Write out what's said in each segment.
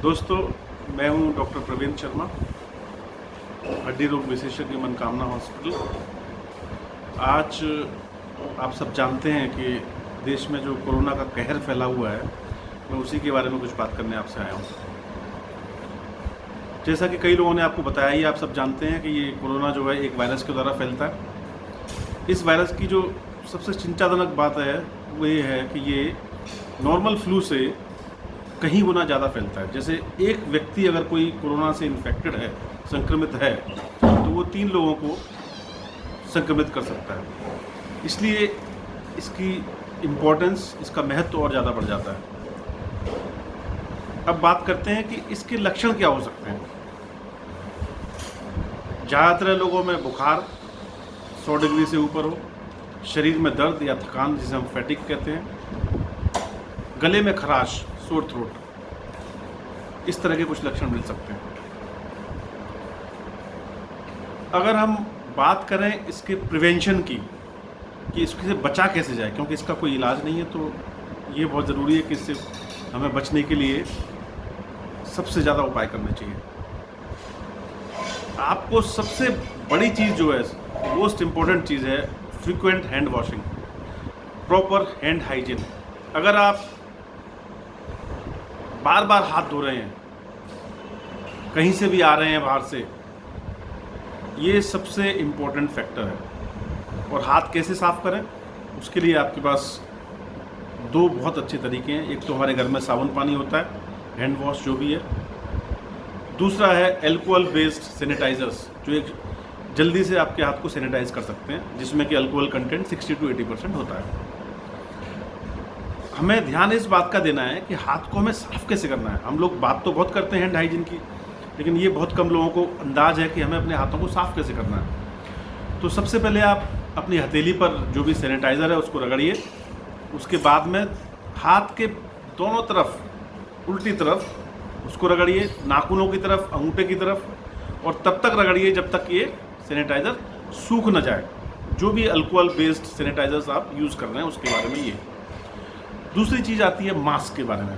दोस्तों, मैं हूं डॉक्टर प्रवीण शर्मा, हड्डी रोग विशेषज्ञ मनकामना हॉस्पिटल। आज आप सब जानते हैं कि देश में जो कोरोना का कहर फैला हुआ है, मैं उसी के बारे में कुछ बात करने आपसे आया हूं। जैसा कि कई लोगों ने आपको बताया ही, आप सब जानते हैं कि ये कोरोना जो है एक वायरस के द्वारा फैलता है। इस वायरस की जो सबसे चिंताजनक बात है वो ये है कि ये नॉर्मल फ्लू से कहीं गुना ज़्यादा फैलता है। जैसे एक व्यक्ति अगर कोई कोरोना से इन्फेक्टेड है, संक्रमित है, तो वो 3 लोगों को संक्रमित कर सकता है। इसलिए इसकी इम्पोर्टेंस, इसका महत्व और ज़्यादा बढ़ जाता है। अब बात करते हैं कि इसके लक्षण क्या हो सकते हैं। ज़्यादातर लोगों में बुखार 100 डिग्री से ऊपर हो, शरीर में दर्द या थकान जिसे हम फैटिक कहते हैं, गले में खराश, सोर थ्रोट, इस तरह के कुछ लक्षण मिल सकते हैं। अगर हम बात करें इसके प्रिवेंशन की कि इससे बचा कैसे जाए, क्योंकि इसका कोई इलाज नहीं है, तो ये बहुत ज़रूरी है कि इससे हमें बचने के लिए सबसे ज़्यादा उपाय करने चाहिए। आपको सबसे बड़ी चीज़ जो है, मोस्ट इम्पोर्टेंट चीज़ है, frequent hand washing, proper hand hygiene. अगर आप बार बार हाथ धो रहे हैं, कहीं से भी आ रहे हैं बाहर से, ये सबसे इम्पोर्टेंट फैक्टर है। और हाथ कैसे साफ़ करें, उसके लिए आपके पास 2 बहुत अच्छे तरीके हैं। एक तो हमारे घर में साबुन पानी होता है, हैंड वॉश जो भी है। दूसरा है अल्कोहल बेस्ड सैनिटाइजर्स, जो एक जल्दी से आपके हाथ को सैनिटाइज कर सकते हैं, जिसमें कि अल्कोहल कंटेंट 60 to 80% होता है। हमें ध्यान इस बात का देना है कि हाथ को हमें साफ़ कैसे करना है। हम लोग बात तो बहुत करते हैं हैंड हाइजीन की, लेकिन ये बहुत कम लोगों को अंदाज़ है कि हमें अपने हाथों को साफ़ कैसे करना है। तो सबसे पहले आप अपनी हथेली पर जो भी सैनिटाइज़र है उसको रगड़िए। उसके बाद में हाथ के दोनों तरफ, उल्टी तरफ उसको रगड़िए, नाखूनों की तरफ, अंगूठे की तरफ, और तब तक रगड़िए जब तक ये सैनिटाइज़र सूख न जाए। जो भी अल्कोहल बेस्ड सैनिटाइजर्स आप यूज़ कर रहे हैं उसके बारे में ये। दूसरी चीज़ आती है मास्क के बारे में।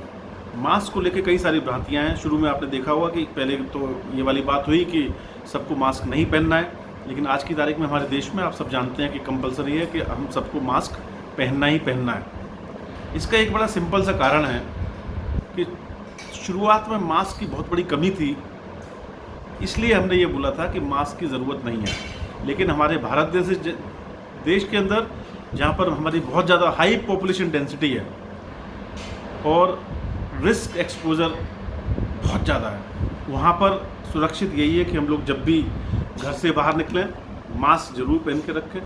मास्क को लेके कई सारी भ्रांतियाँ हैं। शुरू में आपने देखा होगा कि पहले तो ये वाली बात हुई कि सबको मास्क नहीं पहनना है, लेकिन आज की तारीख में हमारे देश में आप सब जानते हैं कि कंपलसरी है कि हम सबको मास्क पहनना ही पहनना है। इसका एक बड़ा सिंपल सा कारण है कि शुरुआत में मास्क की बहुत बड़ी कमी थी, इसलिए हमने ये बोला था कि मास्क की ज़रूरत नहीं है। लेकिन हमारे भारत देश के अंदर, जहाँ पर हमारी बहुत ज़्यादा हाई पॉपुलेशन डेंसिटी है और रिस्क एक्सपोजर बहुत ज़्यादा है, वहाँ पर सुरक्षित यही है कि हम लोग जब भी घर से बाहर निकलें मास्क ज़रूर पहन के रखें।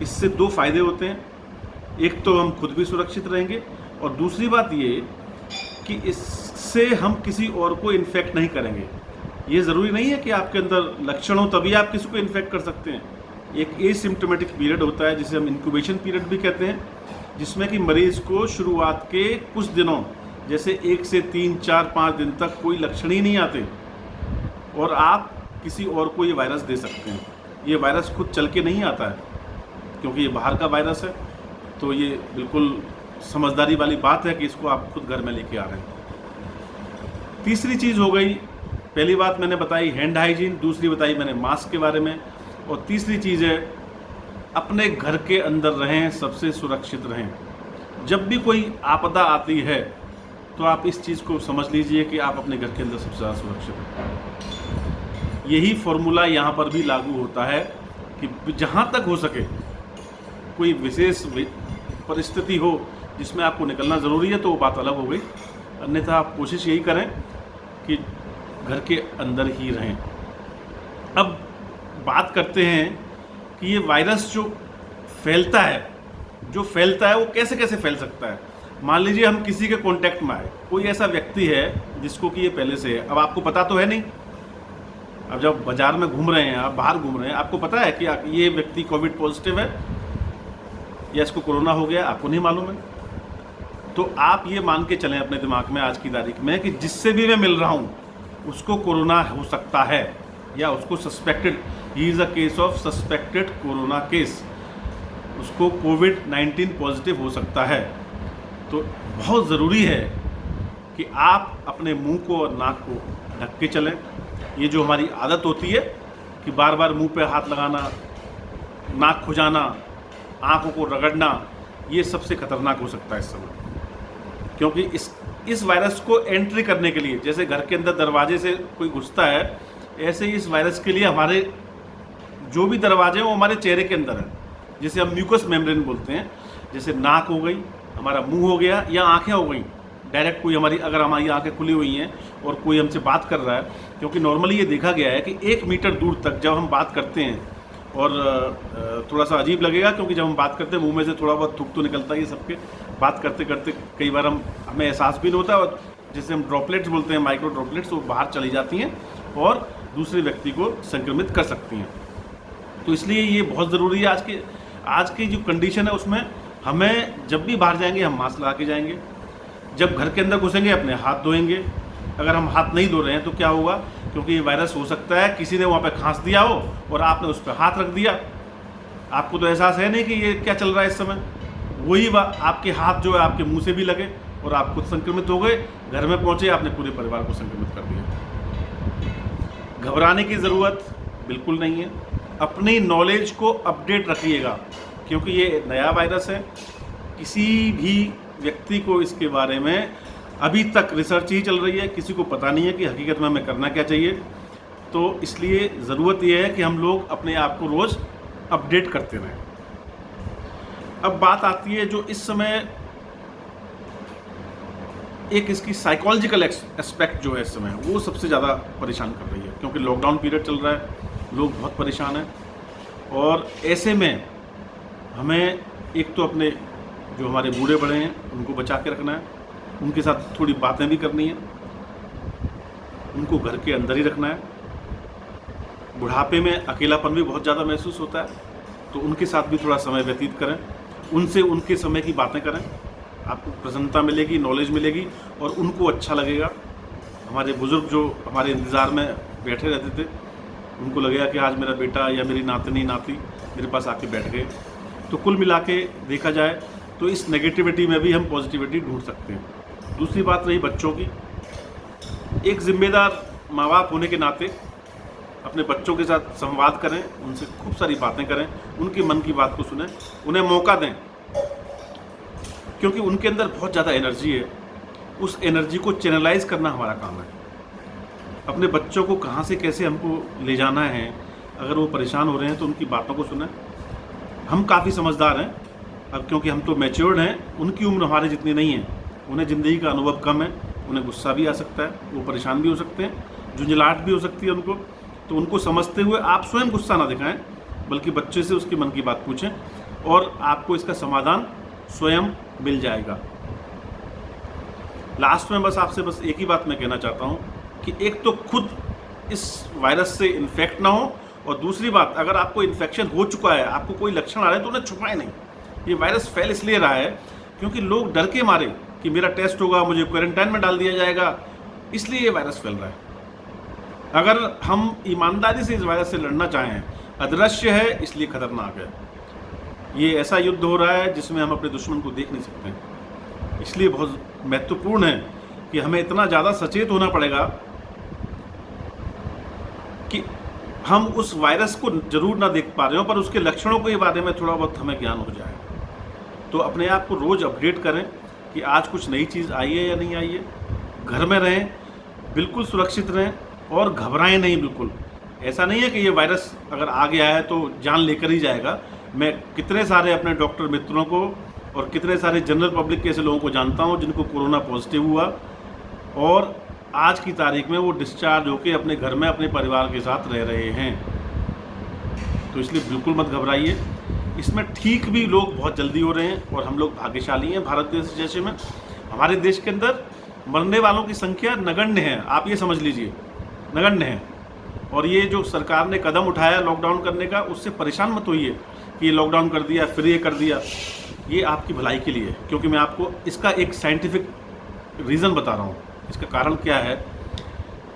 इससे 2 फ़ायदे होते हैं। एक तो हम खुद भी सुरक्षित रहेंगे, और दूसरी बात ये कि इससे हम किसी और को इन्फेक्ट नहीं करेंगे। ये ज़रूरी नहीं है कि आपके अंदर लक्षण हो तभी आप किसी को इन्फेक्ट कर सकते हैं। एक एसिम्प्टोमेटिक पीरियड होता है जिसे हम इंक्यूबेशन पीरियड भी कहते हैं, जिसमें कि मरीज़ को शुरुआत के कुछ दिनों, जैसे 1 से 3, 4, 5 दिन तक कोई लक्षण ही नहीं आते, और आप किसी और को ये वायरस दे सकते हैं। ये वायरस खुद चल के नहीं आता है, क्योंकि ये बाहर का वायरस है। तो ये बिल्कुल समझदारी वाली बात है कि इसको आप खुद घर में लेके आ रहे हैं। तीसरी चीज़ हो गई, पहली बात मैंने बताई हैंड हाइजीन, दूसरी बताई मैंने मास्क के बारे में, और तीसरी चीज़ है अपने घर के अंदर रहें, सबसे सुरक्षित रहें। जब भी कोई आपदा आती है तो आप इस चीज़ को समझ लीजिए कि आप अपने घर के अंदर सबसे ज़्यादा सुरक्षित हैं। यही फॉर्मूला यहाँ पर भी लागू होता है कि जहाँ तक हो सके कोई विशेष परिस्थिति हो जिसमें आपको निकलना ज़रूरी है तो वो बात अलग हो गई, अन्यथा आप कोशिश यही करें कि घर के अंदर ही रहें। अब बात करते हैं कि ये वायरस जो फैलता है वो कैसे कैसे फैल सकता है। मान लीजिए हम किसी के कांटेक्ट में आए, कोई ऐसा व्यक्ति है जिसको कि ये पहले से है। अब आपको पता तो है नहीं, अब जब बाज़ार में घूम रहे हैं, आप बाहर घूम रहे हैं, आपको पता है कि ये व्यक्ति कोविड पॉजिटिव है या इसको कोरोना हो गया, आपको नहीं मालूम है। तो आप ये मान के चलें अपने दिमाग में आज की तारीख में कि जिससे भी मैं मिल रहा हूँ उसको कोरोना हो सकता है, या उसको suspected, he is a case of suspected corona case, उसको कोविड-19 पॉजिटिव हो सकता है। तो बहुत ज़रूरी है कि आप अपने मुंह को और नाक को ढक के चलें। ये जो हमारी आदत होती है कि बार बार मुंह पे हाथ लगाना, नाक खुजाना, आँखों को रगड़ना, ये सबसे खतरनाक हो सकता है इस समय। क्योंकि इस वायरस को एंट्री करने के लिए, जैसे घर के अंदर दरवाजे से कोई घुसता है, ऐसे ही इस वायरस के लिए हमारे जो भी दरवाजे हैं वो हमारे चेहरे के अंदर है, जिसे हम म्यूकस मेम्ब्रेन बोलते हैं। जैसे नाक हो गई, हमारा मुंह हो गया, या आंखें हो गई। डायरेक्ट कोई अगर हमारी आंखें खुली हुई हैं और कोई हमसे बात कर रहा है, क्योंकि नॉर्मली ये देखा गया है कि 1 मीटर दूर तक जब हम बात करते हैं, और थोड़ा सा अजीब लगेगा क्योंकि जब हम बात करते हैं मुंह में से थोड़ा बहुत थूक तो निकलता ही है सबके, बात करते करते कई बार हमें एहसास भी नहीं होता, और जिसे हम ड्रॉपलेट्स बोलते हैं, माइक्रो ड्रॉपलेट्स, वो बाहर चली जाती हैं और दूसरे व्यक्ति को संक्रमित कर सकती हैं। तो इसलिए ये बहुत ज़रूरी है। आज की जो कंडीशन है उसमें हमें जब भी बाहर जाएंगे हम मास्क लगा के जाएंगे। जब घर के अंदर घुसेंगे अपने हाथ धोएंगे। अगर हम हाथ नहीं धो रहे हैं तो क्या होगा, क्योंकि ये वायरस हो सकता है किसी ने वहाँ पे खांस दिया हो और आपने उस पर हाथ रख दिया, आपको तो एहसास है नहीं कि ये क्या चल रहा है इस समय, वही आपके हाथ जो है आपके मुंह से भी लगे और आप खुद संक्रमित हो गए, घर में पहुँचे, आपने पूरे परिवार को संक्रमित कर दिया। घबराने की ज़रूरत बिल्कुल नहीं है। अपनी नॉलेज को अपडेट रखिएगा, क्योंकि ये नया वायरस है। किसी भी व्यक्ति को इसके बारे में अभी तक रिसर्च ही चल रही है, किसी को पता नहीं है कि हकीकत में हमें करना क्या चाहिए। तो इसलिए ज़रूरत यह है कि हम लोग अपने आप को रोज़ अपडेट करते रहें। अब बात आती है जो इस समय एक इसकी साइकोलॉजिकल एस्पेक्ट जो है इस समय वो सबसे ज़्यादा परेशान कर रही है, क्योंकि लॉकडाउन पीरियड चल रहा है, लोग बहुत परेशान हैं। और ऐसे में हमें एक तो अपने जो हमारे बूढ़े बड़े हैं उनको बचा के रखना है, उनके साथ थोड़ी बातें भी करनी है, उनको घर के अंदर ही रखना है। बुढ़ापे में अकेलापन भी बहुत ज़्यादा महसूस होता है, तो उनके साथ भी थोड़ा समय व्यतीत करें, उनसे उनके समय की बातें करें, आपको प्रसन्नता मिलेगी, नॉलेज मिलेगी और उनको अच्छा लगेगा। हमारे बुज़ुर्ग जो हमारे इंतज़ार में बैठे रहते थे, उनको लगेगा कि आज मेरा बेटा या मेरी नातनी नाती मेरे पास आके बैठ गए। तो कुल मिला के देखा जाए तो इस नेगेटिविटी में भी हम पॉजिटिविटी ढूंढ सकते हैं। दूसरी बात रही बच्चों की, एक जिम्मेदार माँ बाप होने के नाते अपने बच्चों के साथ संवाद करें, उनसे खूब सारी बातें करें, उनके मन की बात को सुनें, उन्हें मौका दें, क्योंकि उनके अंदर बहुत ज़्यादा एनर्जी है। उस एनर्जी को चैनलाइज करना हमारा काम है। अपने बच्चों को कहाँ से कैसे हमको ले जाना है, अगर वो परेशान हो रहे हैं तो उनकी बातों को सुनें। हम काफ़ी समझदार हैं अब, क्योंकि हम तो मैच्योर्ड हैं, उनकी उम्र हमारे जितनी नहीं है, उन्हें ज़िंदगी का अनुभव कम है, उन्हें गुस्सा भी आ सकता है, वो परेशान भी हो सकते हैं, झुंझलाहट भी हो सकती है उनको। तो उनको समझते हुए आप स्वयं गुस्सा ना दिखाएं, बल्कि बच्चे से उसके मन की बात पूछें और आपको इसका समाधान स्वयं मिल जाएगा। लास्ट में बस एक ही बात मैं कहना चाहता हूँ कि एक तो खुद इस वायरस से इन्फेक्ट ना हो, और दूसरी बात, अगर आपको इन्फेक्शन हो चुका है, आपको कोई लक्षण आ रहे हैं, तो उन्हें छुपाएं नहीं। ये वायरस फैल इसलिए रहा है क्योंकि लोग डर के मारे कि मेरा टेस्ट होगा, मुझे क्वारंटाइन में डाल दिया जाएगा, इसलिए ये वायरस फैल रहा है। अगर हम ईमानदारी से इस वायरस से लड़ना चाहें, अदृश्य है इसलिए खतरनाक है, ये ऐसा युद्ध हो रहा है जिसमें हम अपने दुश्मन को देख नहीं सकते। इसलिए बहुत महत्वपूर्ण है कि हमें इतना ज़्यादा सचेत होना पड़ेगा कि हम उस वायरस को जरूर ना देख पा रहे हो, पर उसके लक्षणों के बारे में थोड़ा बहुत हमें ज्ञान हो जाए। तो अपने आप को रोज़ अपडेट करें कि आज कुछ नई चीज़ आई है या नहीं आई है। घर में रहें, बिल्कुल सुरक्षित रहें और घबराएं नहीं बिल्कुल। ऐसा नहीं है कि ये वायरस अगर आ गया है तो जान लेकर ही जाएगा। मैं कितने सारे अपने डॉक्टर मित्रों को और कितने सारे जनरल पब्लिक के ऐसे लोगों को जानता हूँ जिनको कोरोना पॉजिटिव हुआ और आज की तारीख में वो डिस्चार्ज होकर अपने घर में अपने परिवार के साथ रह रहे हैं। तो इसलिए बिल्कुल मत घबराइए। इसमें ठीक भी लोग बहुत जल्दी हो रहे हैं और हम लोग भाग्यशाली हैं। भारत देश जैसे में हमारे देश के अंदर मरने वालों की संख्या नगण्य है, आप ये समझ लीजिए, नगण्य है। और ये जो सरकार ने कदम उठाया लॉकडाउन करने का, उससे परेशान मत होइए कि ये लॉकडाउन कर दिया फिर ये कर दिया। ये आपकी भलाई के लिए है, क्योंकि मैं आपको इसका एक साइंटिफिक रीज़न बता रहा हूँ। इसका कारण क्या है,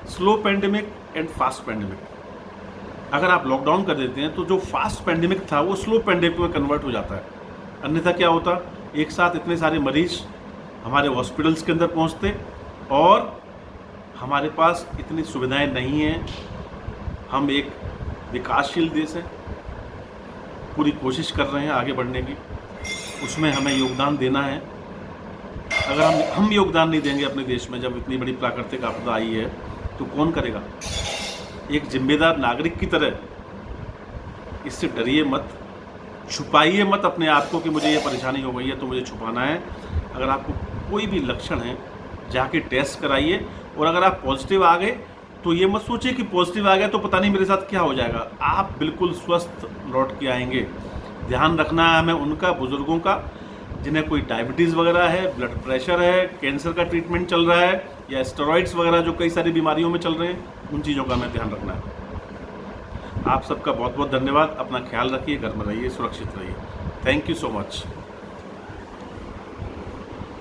slow pandemic and fast pandemic. अगर आप लॉकडाउन कर देते हैं तो जो फास्ट पैंडेमिक था वो स्लो पैंडेमिक में कन्वर्ट हो जाता है। अन्यथा क्या होता, एक साथ इतने सारे मरीज हमारे हॉस्पिटल्स के अंदर पहुंचते और हमारे पास इतनी सुविधाएं नहीं हैं। हम एक विकासशील देश है, पूरी कोशिश कर रहे हैं आगे बढ़ने की, उसमें हमें योगदान देना है। अगर हम योगदान नहीं देंगे अपने देश में, जब इतनी बड़ी प्राकृतिक आपदा आई है, तो कौन करेगा? एक जिम्मेदार नागरिक की तरह इससे डरिए मत, छुपाइए मत अपने आप को कि मुझे ये परेशानी हो गई है तो मुझे छुपाना है। अगर आपको कोई भी लक्षण है, जाके टेस्ट कराइए, और अगर आप पॉजिटिव आ गए तो ये मत सोचिए कि पॉजिटिव आ गया तो पता नहीं मेरे साथ क्या हो जाएगा। आप बिल्कुल स्वस्थ लौट के आएंगे। ध्यान रखना है हमें उनका, बुज़ुर्गों का, जिन्हें कोई डायबिटीज़ वगैरह है, ब्लड प्रेशर है, कैंसर का ट्रीटमेंट चल रहा है, या स्टेरॉइड्स वगैरह जो कई सारी बीमारियों में चल रहे हैं, उन चीज़ों का हमें ध्यान रखना है। आप सबका बहुत बहुत धन्यवाद। अपना ख्याल रखिए, घर में रहिए, सुरक्षित रहिए। Thank you so much.